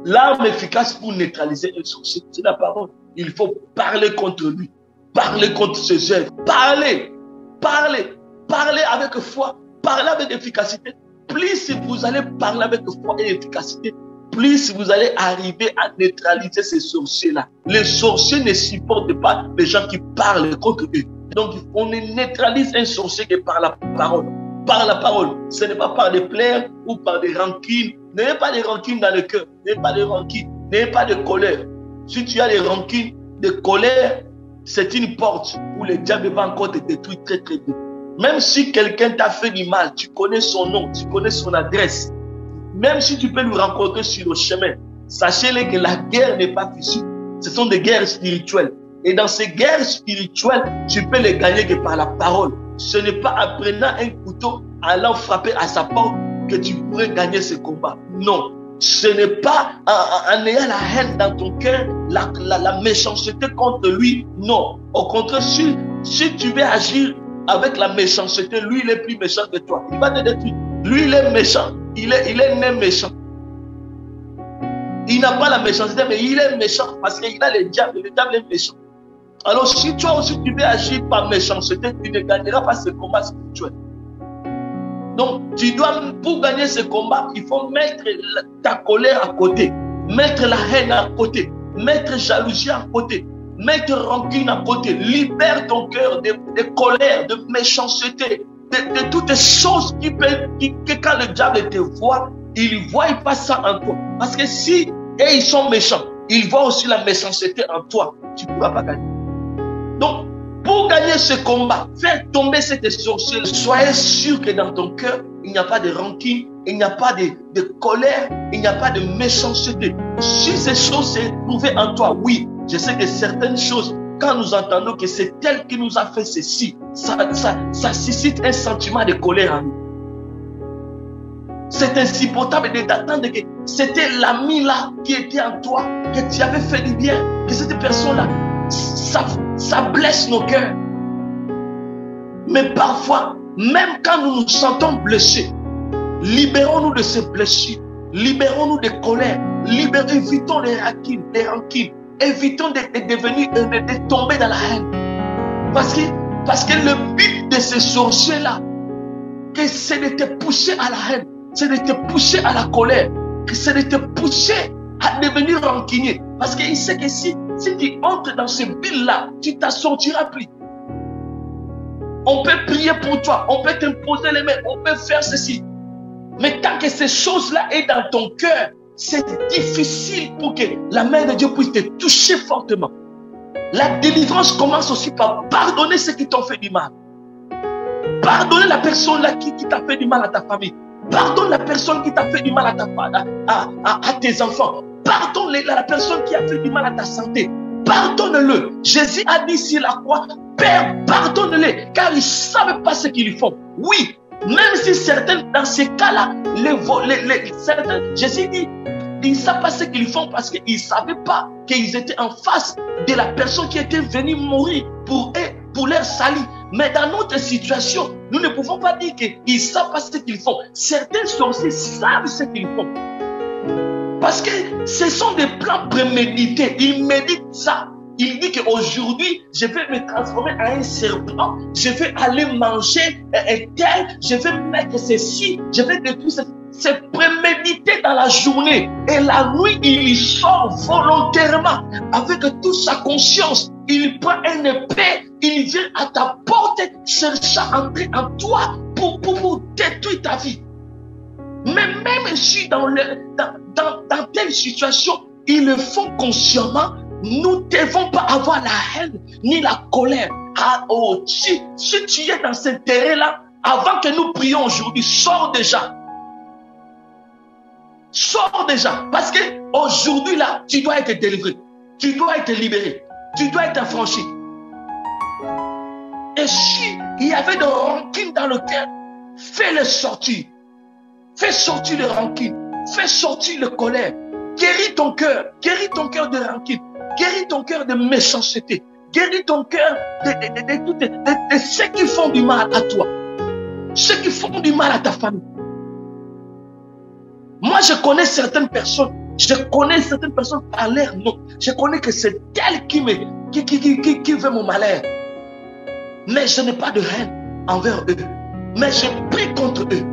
L'arme efficace pour neutraliser un sorcier, c'est la parole. Il faut parler contre lui. Parler contre ses œuvres. Parler. Parler. Parler avec foi. Parler avec efficacité. Plus vous allez parler avec foi et efficacité, plus vous allez arriver à neutraliser ces sorciers-là. Les sorciers ne supportent pas les gens qui parlent contre eux. Donc, on neutralise un sorcier qui est par la parole. Par la parole. Ce n'est pas par des plaies ou par des rancines. N'ayez pas de rancune dans le cœur. N'ayez pas de rancune. N'ayez pas de colère. Si tu as des rancunes, de colère, c'est une porte où le diable va encore te détruire très très vite. Même si quelqu'un t'a fait du mal, tu connais son nom, tu connais son adresse. Même si tu peux le rencontrer sur le chemin, sachez-le que la guerre n'est pas physique. Ce sont des guerres spirituelles. Et dans ces guerres spirituelles, tu peux les gagner que par la parole. Ce n'est pas en prenant un couteau, allant frapper à sa porte, que tu pourrais gagner ce combat. Non. Ce n'est pas en ayant la haine dans ton cœur, la méchanceté contre lui. Non. Au contraire, si tu veux agir avec la méchanceté, lui, il est plus méchant que toi. Il va te détruire. Lui, il est méchant. Il est né méchant. Il n'a pas la méchanceté, mais il est méchant parce qu'il a le diable. Le diable est méchant. Alors, si toi aussi tu veux agir par méchanceté, tu ne gagneras pas ce combat spirituel. Donc, tu dois, pour gagner ce combat, il faut mettre ta colère à côté, mettre la haine à côté, mettre jalousie à côté, mettre rancune à côté. Libère ton cœur de colère, de méchanceté, de toutes les choses que quand le diable te voit, il ne voit pas ça en toi. Parce que si ils sont méchants, ils voient aussi la méchanceté en toi. Tu ne pourras pas gagner. Donc, pour gagner ce combat, faire tomber cette sorcière, soyez sûr que dans ton cœur, il n'y a pas de rancune, il n'y a pas de colère, il n'y a pas de méchanceté. Si ces choses se trouvaient en toi, oui, je sais que certaines choses, quand nous entendons que c'est elle qui nous a fait ceci, ça suscite un sentiment de colère en nous. C'est insupportable d'attendre que c'était l'ami là qui était en toi, que tu avais fait du bien, que cette personne-là, ça blesse nos cœurs. Mais parfois, même quand nous nous sentons blessés, libérons-nous de ces blessures, libérons-nous de colère, évitons les rancunes, évitons de tomber dans la haine. Parce que le but de ces sorciers-là, c'est de te pousser à la haine, c'est de te pousser à la colère, c'est de te pousser à devenir rancunier. Parce qu'il sait que si tu entres dans ce but-là, tu ne t'en sortiras plus. On peut prier pour toi, on peut t'imposer les mains, on peut faire ceci. Mais tant que ces choses-là sont dans ton cœur, c'est difficile pour que la main de Dieu puisse te toucher fortement. La délivrance commence aussi par pardonner ceux qui t'ont fait du mal. Pardonner la personne là qui t'a fait du mal à ta famille. Pardonne la personne qui t'a fait du mal à tes enfants. Pardonne la personne qui a fait du mal à ta santé. Pardonne-le. Jésus a dit sur la croix, Père, pardonne-les, car ils ne savent pas ce qu'ils font. Oui, même si certains, dans ces cas-là, certains, Jésus dit, ils ne savent pas ce qu'ils font parce qu'ils ne savaient pas qu'ils étaient en face de la personne qui était venue mourir pour eux, pour leur salut. Mais dans notre situation, nous ne pouvons pas dire qu'ils ne savent pas ce qu'ils font. Certains sorciers savent ce qu'ils font. Parce que ce sont des plans prémédités. Ils méditent ça. Il dit qu'aujourd'hui, je vais me transformer en un serpent. Je vais aller manger un tel. Je vais mettre ceci. Je vais détruire ceci. C'est prémédité dans la journée. Et la nuit, il sort volontairement. Avec toute sa conscience. Il prend un épée. Il vient à ta porte. Cherchant à entrer en toi pour détruire ta vie. Mais même si dans telle situation, ils le font consciemment, nous ne devons pas avoir la haine ni la colère. Si tu es dans ce terrain-là, avant que nous prions aujourd'hui, sors déjà. Sors déjà. Parce qu'aujourd'hui, là, tu dois être délivré. Tu dois être libéré. Tu dois être affranchi. Et si il y avait de rancune dans le cœur, fais-le sortir. Fais sortir le rancune. Fais sortir le colère. Guéris ton cœur. Guéris ton cœur de rancune. Guéris ton cœur de méchanceté. Guéris ton cœur de ceux qui font du mal à toi. Ceux qui font du mal à ta famille. Moi, je connais certaines personnes Je connais certaines personnes par l'air, non. Je connais que c'est elle qui veut mon malheur. Mais je n'ai pas de haine envers eux. Mais je prie contre eux.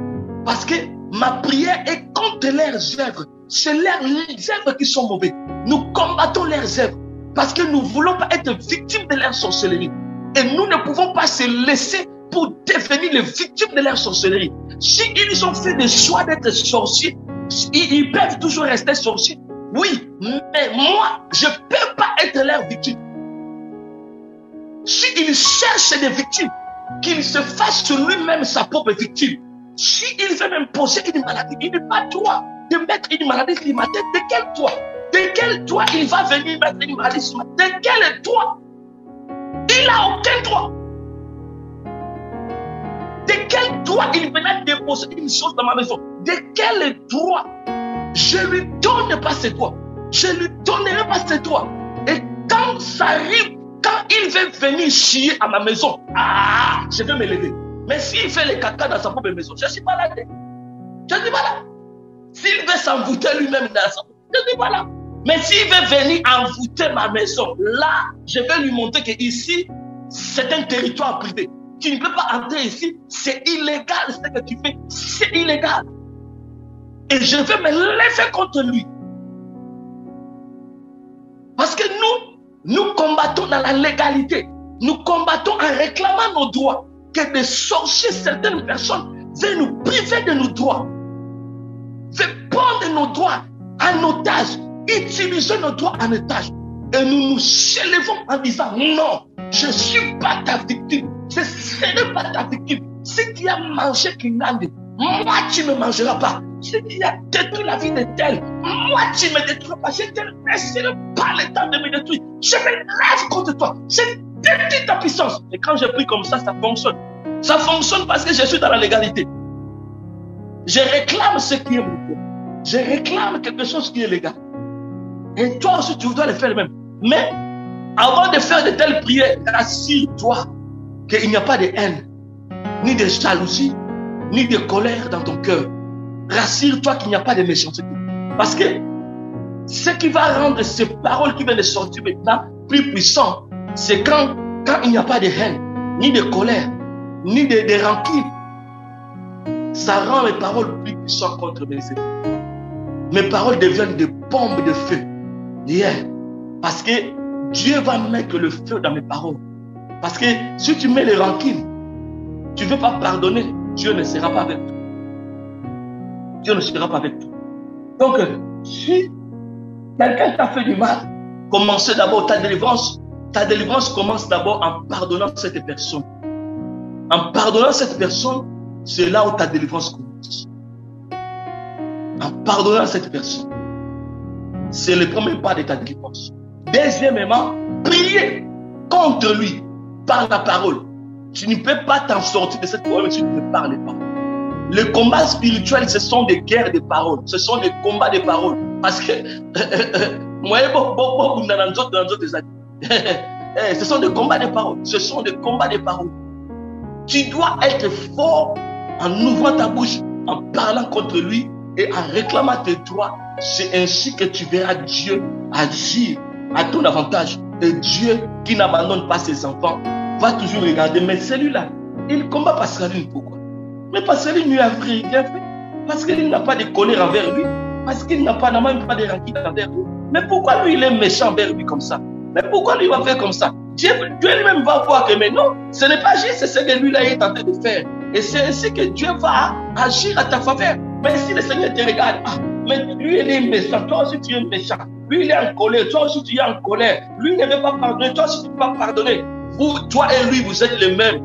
Parce que ma prière est contre leurs œuvres. C'est leurs œuvres qui sont mauvaises. Nous combattons leurs œuvres. Parce que nous ne voulons pas être victimes de leur sorcellerie. Et nous ne pouvons pas se laisser pour devenir les victimes de leur sorcellerie. Si ils ont fait le choix d'être sorciers, ils peuvent toujours rester sorciers. Oui, mais moi, je ne peux pas être leur victime. S'il cherche des victimes, qu'il se fasse sur lui-même sa propre victime. S'il veut m'imposer une maladie, il n'est pas droit de mettre une maladie sur ma tête. De quel droit? De quel droit il va venir mettre une maladie sur ma tête? De quel droit? Il n'a aucun droit. De quel droit il venait déposer une chose dans ma maison? De quel droit? Je ne lui donne pas ses droits. Je ne lui donnerai pas ses droits. Et quand ça arrive, quand il veut venir chier à ma maison, je vais me lever. Mais s'il fait les caca dans sa propre maison, je ne suis pas là. Je ne suis pas là. S'il veut s'envoûter lui-même dans sa maison, je ne suis pas là. Mais s'il veut venir envoûter ma maison, là, je vais lui montrer que ici, c'est un territoire privé. Tu ne peux pas entrer ici, c'est illégal ce que tu fais, c'est illégal. Et je vais me lever contre lui. Parce que nous combattons dans la légalité. Nous combattons en réclamant nos droits. Que des sorciers, certaines personnes, veulent nous priver de nos droits. Veulent prendre nos droits en otage. Utiliser nos droits en otage. Et nous nous élevons en disant non, je ne suis pas ta victime. Je ne serai pas ta victime. Si tu as mangé Kinandi, moi tu ne me mangeras pas. Si tu as détruit la vie de tel, moi tu ne me détruiras pas. Je ne te laisserai pas le temps de me détruire. Je me lève contre toi. Je détruis ta puissance. Et quand je prie comme ça fonctionne. Ça fonctionne parce que je suis dans la légalité. Je réclame ce qui est mon droit. Je réclame quelque chose qui est légal. Et toi aussi, tu dois le faire le même. Mais avant de faire de telles prières, assure-toi qu'il n'y a pas de haine, ni de jalousie, ni de colère dans ton cœur. Rassure-toi qu'il n'y a pas de méchanceté. Parce que ce qui va rendre ces paroles qui viennent de sortir maintenant plus puissantes, c'est quand il n'y a pas de haine, ni de colère, ni de rancune. Ça rend mes paroles plus puissantes contre mes ennemis. Mes paroles deviennent des bombes de feu. Yeah. Parce que Dieu va mettre le feu dans mes paroles. Parce que si tu mets les rancunes, tu ne veux pas pardonner, Dieu ne sera pas avec toi. Dieu ne sera pas avec toi. Donc, si quelqu'un t'a fait du mal, commencez d'abord ta délivrance. Ta délivrance commence d'abord en pardonnant cette personne. En pardonnant cette personne, c'est là où ta délivrance commence. En pardonnant cette personne, c'est le premier pas de ta délivrance. Deuxièmement, prier contre lui par la parole. Tu ne peux pas t'en sortir de cette parole si tu ne parles pas. Le combat spirituel, ce sont des guerres de paroles. Ce sont des combats de paroles. Parce que ce sont des combats de paroles. Ce sont des combats de paroles. Tu dois être fort en ouvrant ta bouche, en parlant contre lui et en réclamant tes droits. C'est ainsi que tu verras Dieu agir à ton avantage. Et Dieu qui n'abandonne pas ses enfants va toujours regarder. Mais celui-là, il combat Pascaline. Pourquoi? Mais Pascaline lui a rien fait. Parce qu'il n'a pas de colère envers lui. Parce qu'il n'a pas, même pas de rancune envers lui. Mais pourquoi lui, il est méchant envers lui comme ça? Mais pourquoi lui va faire comme ça? Dieu lui-même va voir que mais non, ce n'est pas juste ce que lui-là est en train de faire. Et c'est ainsi que Dieu va agir à ta faveur. Mais si le Seigneur te regarde, mais lui, il est méchant, toi aussi tu es méchant. Lui, il est en colère, toi aussi tu es en colère. Lui, il ne veut pas pardonner, toi aussi tu ne peux pas pardonner. Vous, toi et lui, vous êtes les mêmes.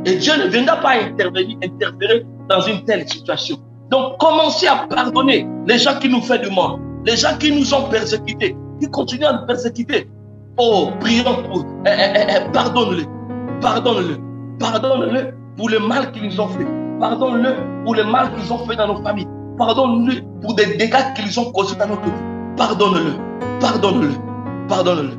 Et Dieu ne viendra pas interférer dans une telle situation. Donc, commencez à pardonner les gens qui nous font du mal, les gens qui nous ont persécutés, qui continuent à nous persécuter. Oh, prions pour, pardonne-le, pardonne-le, pardonne-le pour le mal qu'ils nous ont fait. Pardonne-le pour le mal qu'ils ont fait dans nos familles. Pardonne-le pour des dégâts qu'ils ont causés dans notre vie. Pardonne-le, pardonne-le, pardonne-le.